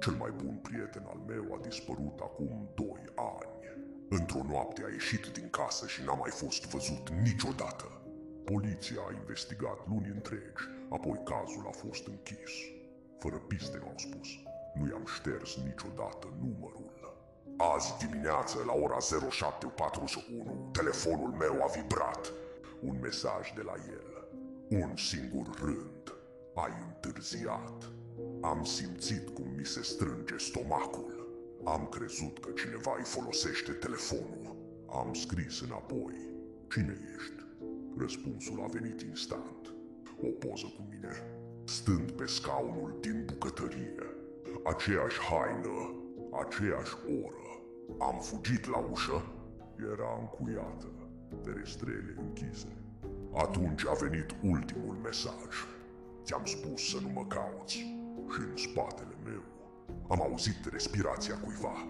Cel mai bun prieten al meu a dispărut acum 2 ani. Într-o noapte a ieșit din casă și n-a mai fost văzut niciodată. Poliția a investigat luni întregi, apoi cazul a fost închis. Fără piste, m-au spus. Nu i-am șters niciodată numărul. Azi dimineață, la ora 07:41, telefonul meu a vibrat. Un mesaj de la el. Un singur rând. Ai întârziat. Am simțit cum mi se strânge stomacul. Am crezut că cineva îi folosește telefonul. Am scris înapoi. Cine ești? Răspunsul a venit instant. O poză cu mine, stând pe scaunul din bucătărie. Aceeași haină, aceeași oră. Am fugit la ușă. Era încuiată, ferestrele închise. Atunci a venit ultimul mesaj. Ți-am spus să nu mă cauți. Și în spatele meu am auzit respirația cuiva